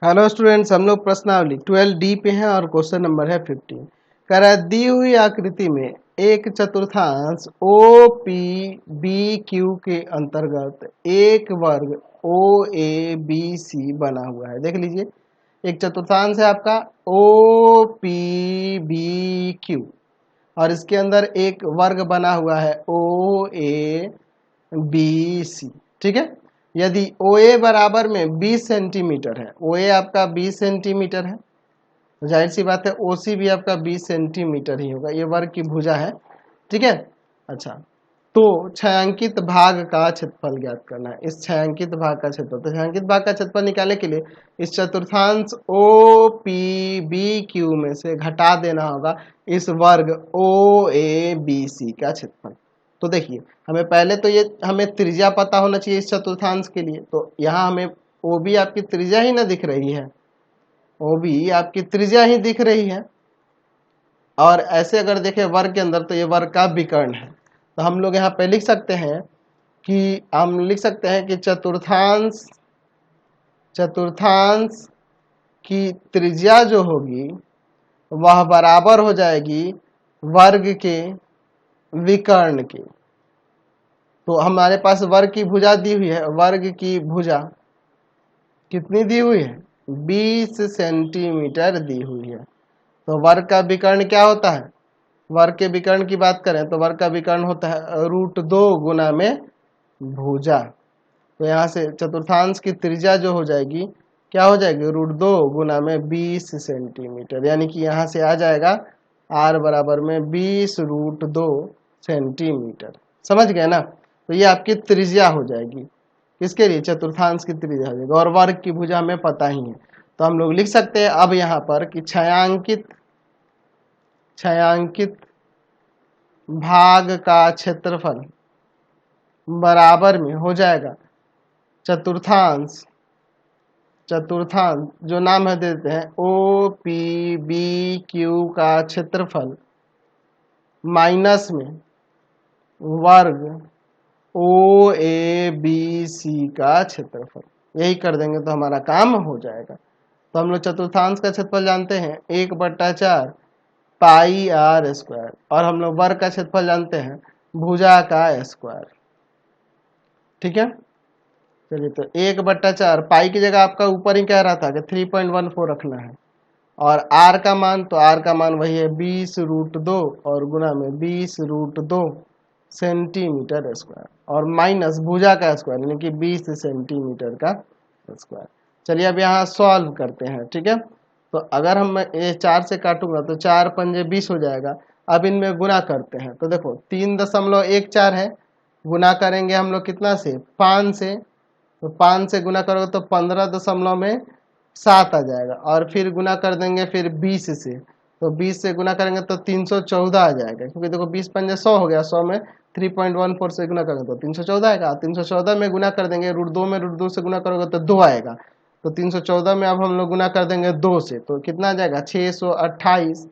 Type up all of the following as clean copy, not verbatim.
Hello students, हम लोग प्रश्नावली 12D पे हैं और क्वेश्चन नंबर है 15। कह रहा है दी हुई आकृति में एक चतुर्थांश ओ पी बी क्यू के अंतर्गत एक वर्ग ओ ए बी सी बना हुआ है। देख लीजिए, एक चतुर्थांश है आपका ओ पी बी क्यू और इसके अंदर एक वर्ग बना हुआ है ओ ए बी सी। ठीक है, यदि ओ ए बराबर में 20 सेंटीमीटर है, ओ ए आपका 20 सेंटीमीटर है, तो जाहिर सी बात है ओ सी भी आपका 20 सेंटीमीटर ही होगा। ये वर्ग की भुजा है। ठीक है, अच्छा, तो छायांकित भाग का क्षेत्रफल ज्ञात करना है। इस छायांकित भाग का क्षेत्रफल, तो छायांकित भाग का क्षेत्रफल निकालने के लिए इस चतुर्थांश ओ पी बी क्यू में से घटा देना होगा इस वर्ग ओ ए बी सी का क्षेत्रफल। तो देखिए, हमें पहले तो ये हमें त्रिज्या पता होना चाहिए इस चतुर्थांश के लिए। तो यहाँ हमें ओ बी आपकी त्रिज्या ही ना दिख रही है, ओ बी आपकी त्रिज्या ही दिख रही है। और ऐसे अगर देखें वर्ग के अंदर, तो ये वर्ग का विकर्ण है। तो हम लोग यहाँ पे लिख सकते हैं कि चतुर्थांश की त्रिज्या जो होगी वह बराबर हो जाएगी वर्ग के विकर्ण के। तो हमारे पास वर्ग की भुजा दी हुई है, वर्ग की भुजा कितनी दी हुई है? 20 सेंटीमीटर दी हुई है। तो वर्ग का विकर्ण क्या होता है? वर्ग के विकर्ण की बात करें तो वर्ग का विकर्ण होता है √2 गुना में भुजा। तो यहाँ से चतुर्थांश की त्रिज्या जो हो जाएगी, क्या हो जाएगी? √2 गुना में 20 सेंटीमीटर, यानी कि यहाँ से आ जाएगा r बराबर में 20√2 सेंटीमीटर। समझ गए ना? तो ये आपकी त्रिज्या हो जाएगी। किसके लिए? चतुर्थांश की त्रिज्या हो जाएगी। और वर्ग की भुजा हमें पता ही है, तो हम लोग लिख सकते हैं अब यहाँ पर कि छायांकित भाग का क्षेत्रफल बराबर में हो जाएगा चतुर्थांश जो नाम है देते हैं ओ पी बी क्यू का क्षेत्रफल माइनस में वर्ग ओ ए बी सी का क्षेत्रफल। यही कर देंगे तो हमारा काम हो जाएगा। तो हम लोग चतुर्थांश का क्षेत्रफल जानते हैं 1/4 पाई आर स्क्वायर, और हम लोग वर्ग का क्षेत्रफल जानते हैं भुजा का स्क्वायर। ठीक है, चलिए, तो 1/4 पाई की जगह आपका ऊपर ही कह रहा था कि 3.14 रखना है, और आर का मान, तो आर का मान वही है 20√2 और गुना में 20√2 सेंटीमीटर स्क्वायर, और माइनस भुजा का स्क्वायर यानी कि 20 सेंटीमीटर का स्क्वायर। चलिए अब यहाँ सॉल्व करते हैं। ठीक है, तो अगर हम ये 4 से काटूंगा तो 4 पंजे 20 हो जाएगा। अब इनमें गुना करते हैं, तो देखो 3.14 है, गुना करेंगे हम लोग कितना से? 5 से। तो 5 से गुना करोगे तो 15.7 आ जाएगा, और फिर गुना कर देंगे फिर 20 से, तो 20 से गुना करेंगे तो 314 आ जाएगा, क्योंकि देखो 20 पंजे 100 हो गया, 100 में 3.14 से गुना करेंगे तो 314 आएगा। 314 में गुना कर देंगे √2 में √2 से गुना करोगे तो 2 आएगा। तो 314 में अब हम लोग गुना कर देंगे 2 से, तो कितना आ जाएगा? 628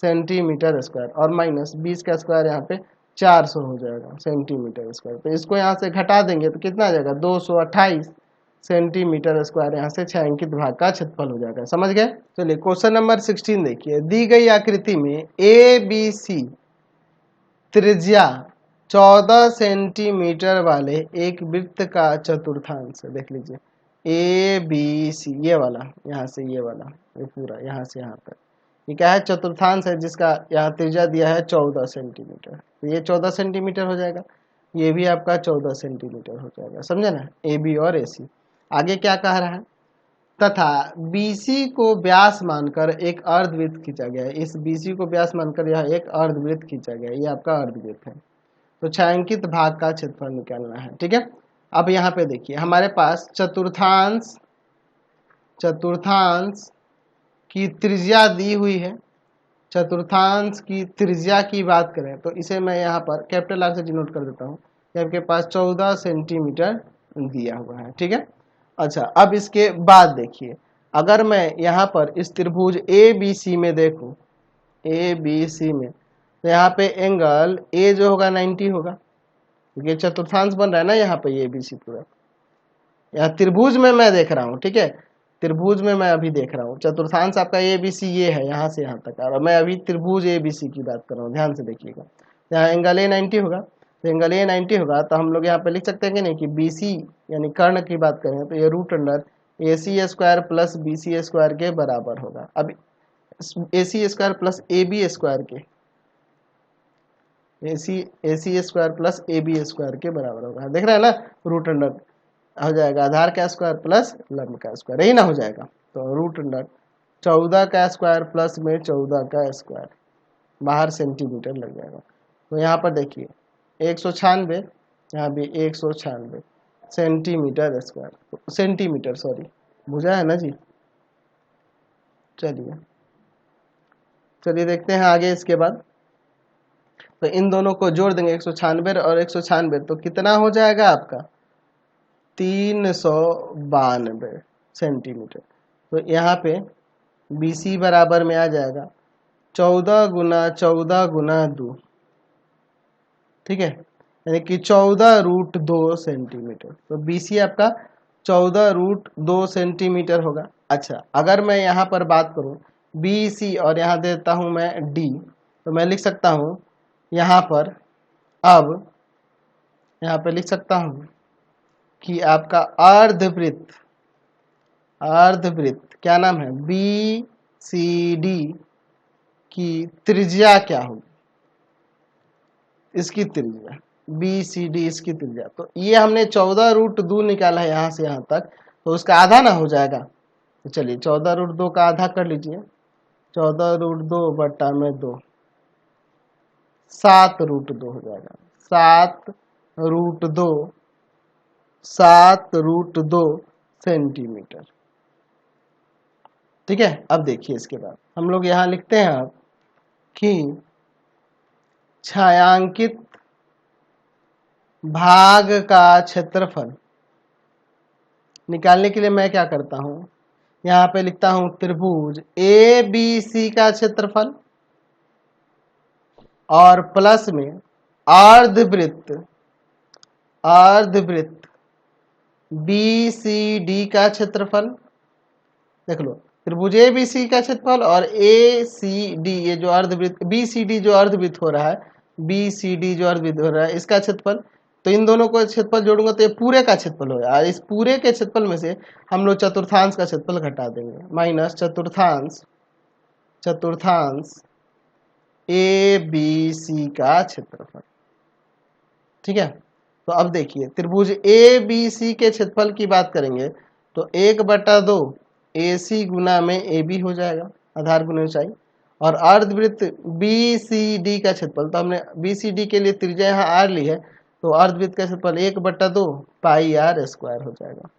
सेंटीमीटर स्क्वायर, और माइनस 20 का स्क्वायर यहाँ पे 400 हो जाएगा सेंटीमीटर स्क्वायर। तो इसको यहाँ से घटा देंगे तो कितना आ जाएगा? 228 सेंटीमीटर स्क्वायर यहाँ से छायांकित भाग का क्षेत्रफल हो जाएगा। समझ गए? चलिए क्वेश्चन नंबर 16 देखिए, दी गई आकृति में ए बी सी त्रिज्या 14 सेंटीमीटर वाले एक वृत्त का चतुर्थांश है। देख लीजिए, ए बी सी, ये वाला, यहाँ से ये वाला, ये पूरा यहाँ से यहाँ तक, ये क्या है? चतुर्थांश है, जिसका यहाँ त्रिज्या दिया है 14 सेंटीमीटर। तो ये 14 सेंटीमीटर हो जाएगा, ये भी आपका 14 सेंटीमीटर हो जाएगा। समझे ना? ए बी और ए सी। आगे क्या कह रहा है? तथा BC को व्यास मानकर एक अर्धवृत्त खींचा गया है। इस BC को व्यास मानकर यह एक अर्धवृत्त खींचा गया है, ये आपका अर्धवृत्त है। तो छायांकित भाग का क्षेत्रफल निकालना है। ठीक है, अब यहाँ पे देखिए, हमारे पास चतुर्थांश की त्रिज्या दी हुई है। चतुर्थांश की त्रिज्या की बात करें तो इसे मैं यहाँ पर कैपिटल आर से डिनोट कर देता हूँ। आपके पास 14 सेंटीमीटर दिया हुआ है। ठीक है, अच्छा, अब इसके बाद देखिए, अगर मैं यहाँ पर इस त्रिभुज ए बी सी में देखूँ, ए बी सी में, तो यहाँ पे एंगल ए जो होगा 90 होगा, क्योंकि चतुर्थांश बन रहा है ना यहाँ पे ए बी सी पूरा। यहाँ त्रिभुज में मैं देख रहा हूँ। ठीक है, त्रिभुज में मैं अभी देख रहा हूँ, चतुर्थांश आपका ए बी सी ये है यहाँ से यहाँ तक, और मैं अभी त्रिभुज ए बी सी की बात कर रहा हूँ, ध्यान से देखिएगा। यहाँ एंगल ए 90 होगा, तो एंगल ए 90 होगा तो हम लोग यहाँ पे लिख सकते हैं कि नहीं कि बी सी यानी कर्ण की बात करें तो ये root under A C square plus B C square के बराबर होगा। अब A C square plus A B square के A C square plus A B square के बराबर होगा, देख रहे हैं ना, रूट अंडर हो जाएगा आधार का स्क्वायर प्लस लंब का स्क्वायर, यही ना हो जाएगा। तो रूट अंडर 14 का स्क्वायर प्लस में 14 का स्क्वायर, बाहर सेंटीमीटर लग जाएगा। तो यहाँ पर देखिए 196, यहाँ भी 196 सेंटीमीटर स्क्वायर, सेंटीमीटर सॉरी, बुझा है ना जी। चलिए देखते हैं आगे इसके बाद। तो इन दोनों को जोड़ देंगे 196 और 196, तो कितना हो जाएगा आपका 392 सेंटीमीटर। तो यहाँ पे बी सी बराबर में आ जाएगा 14 गुना 14 गुना 2, ठीक है, यानी कि 14 रूट 2 सेंटीमीटर। तो बी सी आपका 14 रूट 2 सेंटीमीटर होगा। अच्छा, अगर मैं यहाँ पर बात करूँ बी सी और यहाँ देता हूँ मैं डी, तो मैं लिख सकता हूँ यहाँ पर, अब यहाँ पे लिख सकता हूँ कि आपका अर्धवृत्त क्या नाम है, बी सी डी की त्रिज्या क्या होगी, इसकी त्रिज्या बी सी डी, इसकी त्रिज्या। तो ये हमने 14 रूट 2 निकाला है यहाँ से यहाँ तक, तो उसका आधा ना हो जाएगा। तो चलिए 14 रूट 2 का आधा कर लीजिए, 14 रूट 2 बट्टा में 2, 7 रूट 2 हो जाएगा, 7 रूट 2 सेंटीमीटर, ठीक है। अब देखिए इसके बाद हम लोग यहाँ लिखते हैं अब कि छायांकित भाग का क्षेत्रफल निकालने के लिए मैं क्या करता हूं, यहाँ पे लिखता हूं त्रिभुज ए बी सी का क्षेत्रफल और प्लस में अर्धवृत्त बी सी डी का क्षेत्रफल। देख लो, त्रिभुज ए बी सी का क्षेत्रफल और ए सी डी, ये जो अर्धवृत्त बी सी डी जो अर्धवृत्त हो रहा है, बी सी डी जो अर्धवृत्त हो रहा है, इसका क्षेत्रफल। तो इन दोनों को क्षेत्रफल जोड़ूंगा तो ये पूरे का क्षेत्रफल होगा, और इस पूरे के क्षेत्रफल में से हम लोग चतुर्थांश का क्षेत्रफल घटा देंगे, माइनस चतुर्थांश ए बी सी का क्षेत्रफल, ठीक है। तो अब देखिए त्रिभुज ए बी सी के क्षेत्रफल की बात करेंगे तो 1/2 ए सी गुना में ए बी हो जाएगा, आधार गुना ऊंचाई, और अर्धवृत्त बी सी डी का क्षेत्रफल, तो हमने बी सी डी के लिए त्रिज्या यहाँ आर ली है, तो अर्धवृत्त का क्षेत्रफल 1/2 पाई आर स्क्वायर हो जाएगा,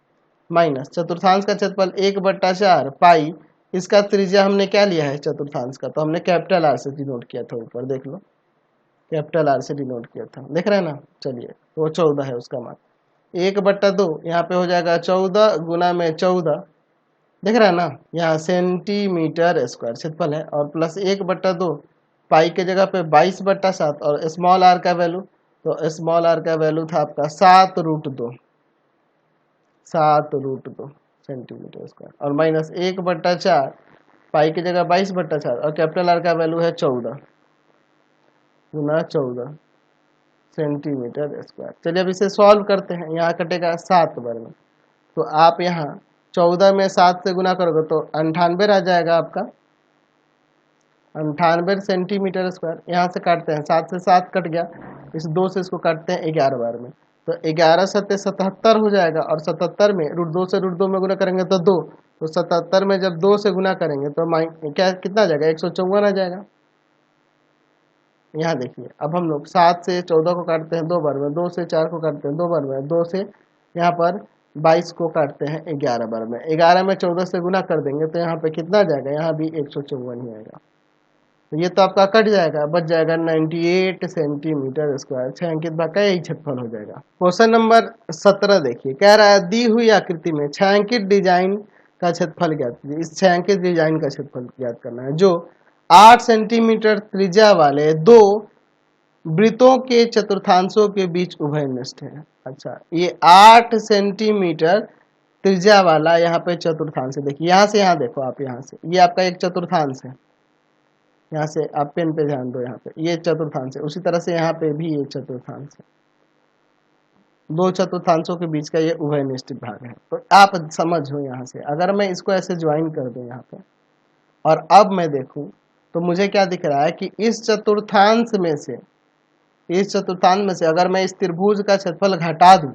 माइनस चतुर्थांश का क्षेत्रफल 1/4 पाई, इसका त्रिज्या हमने क्या लिया है चतुर्थांश का, तो हमने कैपिटल आर से डिनोट किया था, ऊपर देख लो कैपिटल आर से डिनोट किया था, देख रहे हैं ना। चलिए तो 14 है उसका मान, 1/2 यहाँ पे हो जाएगा 14 गुना में 14, देख रहा है ना, यहाँ सेंटीमीटर स्क्वायर क्षेत्रफल है, और प्लस 1/2 पाई के जगह पे 22/7, और स्मॉल आर का वैल्यू, तो स्मॉल आर का वैल्यू था आपका 7 रूट 2 सेंटीमीटर स्क्वायर, और माइनस 1/4 पाई की जगह 22/4, और कैपिटल आर का वैल्यू है 14 गुना 14 सेंटीमीटर स्क्वायर। चलिए अब इसे सॉल्व करते हैं, यहाँ कटेगा 7 वर्ग, तो आप यहाँ 14 में 7 से गुना करोगे तो 98 आ जाएगा आपका, 98 सेंटीमीटर स्क्वायर। यहाँ से काटते हैं, 7 से 7 कट गया, इस 2 से इसको काटते हैं 11 बार में, तो 11 सत्ते 77 हो जाएगा, और 77 में रूट 2 से रूट 2 में गुना करेंगे तो 2, तो 77 में जब 2 से गुना करेंगे तो क्या कितना आ जाएगा 154 आ जाएगा। यहाँ देखिए अब हम लोग 7 से 14 को काटते हैं 2 बार में, 2 से 4 को काटते हैं 2 बार में, 2 से यहाँ पर 22 को काटते हैं 11 बार में, 11 में 14 से गुना कर देंगे तो यहाँ पे कितना जाएगा, यहाँ भी 154 ही आएगा। तो ये तो आपका कट जाएगा, बच जाएगा 98 सेंटीमीटर स्क्वायर, छायांकित भाग का यही क्षेत्रफल हो जाएगा। क्वेश्चन नंबर 17 देखिए, कह रहा है दी हुई आकृति में छायांकित डिजाइन का क्षेत्रफल ज्ञात कीजिए। इस छायांकित डिजाइन का क्षेत्रफल ज्ञात करना है जो 8 सेंटीमीटर त्रिज्या वाले 2 वृत्तों के चतुर्थांशों के बीच उभयनिष्ठ है। अच्छा, ये 8 सेंटीमीटर त्रिज्या वाला यहाँ पे चतुर्थांश है। देखिए यहाँ से यहाँ देखो आप, यहाँ से ये आपका एक चतुर्थांश है, यहाँ से आप पेन पे ध्यान दो, यहाँ पे ये चतुर्थांश है। उसी तरह से यहाँ पे भी ये चतुर्थांश है, दो चतुर्थांशों के बीच का ये उभयनिष्ठ भाग है। तो आप समझो यहाँ से, अगर मैं इसको ऐसे ज्वाइन कर दूं यहाँ पे और अब मैं देखूं तो मुझे क्या दिख रहा है कि इस चतुर्थांश में से, इस चतुर्थांश में से अगर मैं इस त्रिभुज का क्षेत्रफल घटा दूं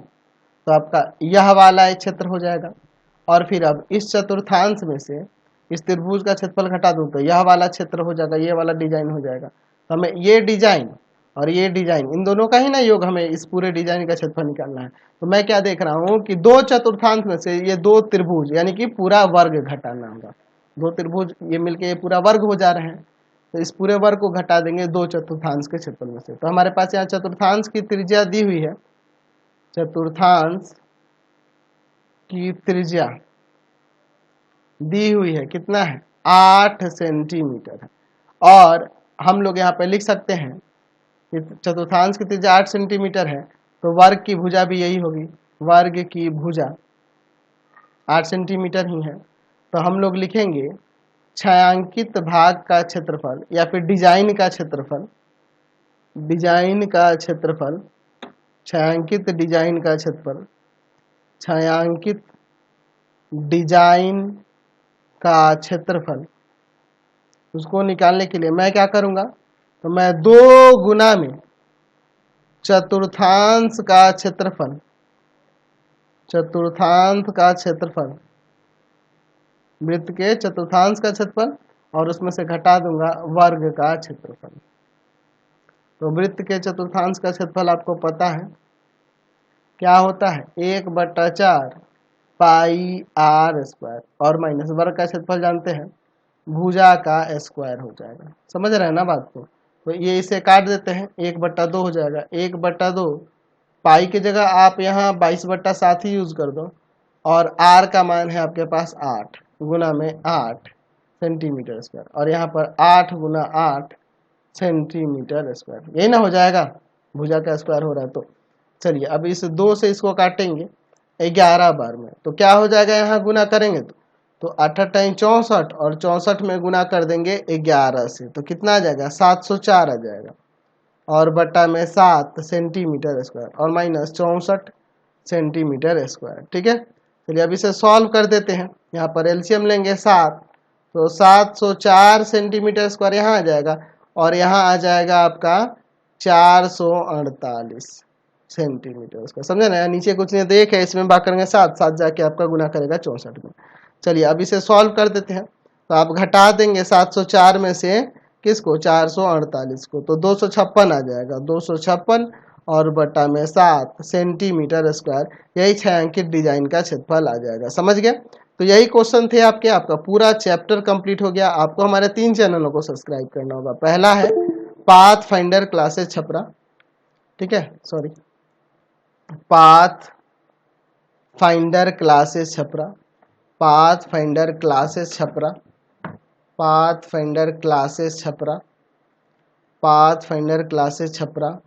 तो आपका यह वाला एक क्षेत्र हो जाएगा। और फिर अब इस चतुर्थांश में से इस त्रिभुज का क्षेत्रफल घटा दूं तो यह वाला क्षेत्र हो जाएगा, ये वाला डिजाइन हो जाएगा। तो हमें ये डिजाइन और ये डिजाइन, इन दोनों का ही ना योग, हमें इस पूरे डिजाइन का क्षेत्रफल निकालना है। तो मैं क्या देख रहा हूँ कि दो चतुर्थांश में से ये दो त्रिभुज यानी कि पूरा वर्ग घटाना होगा। दो त्रिभुज ये मिलके ये पूरा वर्ग हो जा रहे हैं, तो इस पूरे वर्ग को घटा देंगे दो चतुर्थांश के क्षेत्रफल में से। तो हमारे पास यहाँ चतुर्थांश की त्रिज्या दी हुई है, चतुर्थांश की त्रिज्या दी हुई है, कितना है 8 सेंटीमीटर है। और हम लोग यहाँ पे लिख सकते हैं कि चतुर्थांश की त्रिज्या 8 सेंटीमीटर है, तो वर्ग की भुजा भी यही होगी, वर्ग की भुजा 8 सेंटीमीटर ही है। तो हम लोग लिखेंगे छायांकित भाग का क्षेत्रफल या फिर डिजाइन का क्षेत्रफल, डिजाइन का क्षेत्रफल, छायांकित डिजाइन का क्षेत्रफल, छायांकित डिजाइन का क्षेत्रफल, उसको निकालने के लिए मैं क्या करूंगा, तो मैं 2 गुना में चतुर्थांश का क्षेत्रफल, चतुर्थांश का क्षेत्रफल, वृत्त के चतुर्थांश का क्षेत्रफल और उसमें से घटा दूंगा वर्ग का क्षेत्रफल। तो वृत्त के चतुर्थांश का क्षेत्रफल आपको पता है क्या होता है, 1/4 पाई आर स्क्वायर और माइनस वर्ग का क्षेत्रफल जानते हैं भुजा का स्क्वायर हो जाएगा। समझ रहे हैं ना बात को। तो ये इसे काट देते हैं, 1/2 हो जाएगा। 1/2 पाई की जगह आप यहाँ 22/7 ही यूज कर दो और आर का मान है आपके पास 8 गुना में 8 सेंटीमीटर स्क्वायर और यहाँ पर 8 गुना 8 सेंटीमीटर स्क्वायर, यही ना हो जाएगा, भुजा का स्क्वायर हो रहा है। तो चलिए अब इस 2 से इसको काटेंगे 11 बार में, तो क्या हो जाएगा, यहाँ गुना करेंगे तो 8 टाइम 64 और 64 में गुना कर देंगे 11 से, तो कितना आ जाएगा 704 आ जाएगा और बटा में 7 सेंटीमीटर स्क्वायर और माइनस 64 सेंटीमीटर स्क्वायर। ठीक है, चलिए अब इसे सॉल्व कर देते हैं। यहाँ पर एलसीएम लेंगे 7, तो 704 सेंटीमीटर स्क्वायर यहाँ आ जाएगा और यहाँ आ जाएगा आपका 448 सेंटीमीटर स्क्वायर। समझे ना, नीचे कुछ नहीं, तो एक है इसमें भाग करेंगे 7 जाके आपका गुना करेगा 64 में। चलिए अब इसे सॉल्व कर देते हैं। तो आप घटा देंगे 704 में से किसको, 448 को, तो 256 आ जाएगा, 256 और बटा में 7 सेंटीमीटर स्क्वायर, यही छायांकित डिजाइन का क्षेत्रफल आ जाएगा। समझ गए। तो यही क्वेश्चन थे आपके, आपका पूरा चैप्टर कंप्लीट हो गया। आपको हमारे 3 चैनलों को सब्सक्राइब करना होगा। पहला है पाथ फाइंडर क्लासेस छपरा, ठीक है, sorry, path finder classes Chhapra, path finder classes Chhapra, path finder classes Chhapra, path finder classes Chhapra.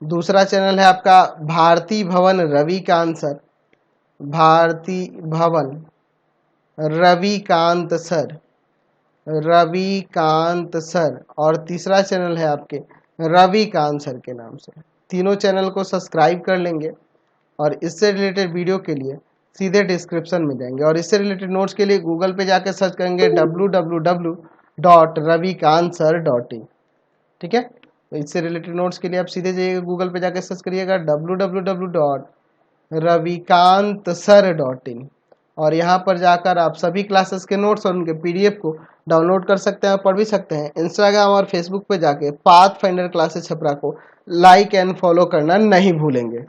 दूसरा चैनल है आपका भारती भवन रविकांत सर, भारती भवन रविकांत सर, रविकांत सर। और तीसरा चैनल है आपके रविकांत सर के नाम से। तीनों चैनल को सब्सक्राइब कर लेंगे और इससे रिलेटेड वीडियो के लिए सीधे डिस्क्रिप्शन में जाएंगे और इससे रिलेटेड नोट्स के लिए गूगल पे जाके सर्च करेंगे www.ravikantsir.in। ठीक है, तो इससे रिलेटेड नोट्स के लिए आप सीधे जाइएगा, गूगल पे जाके सर्च करिएगा www.ravikantsir.in और यहाँ पर जाकर आप सभी क्लासेस के नोट्स और उनके पीडीएफ को डाउनलोड कर सकते हैं और पढ़ भी सकते हैं। इंस्टाग्राम और फेसबुक पे जाके पाथ फाइंडर क्लासेस छपरा को लाइक एंड फॉलो करना नहीं भूलेंगे।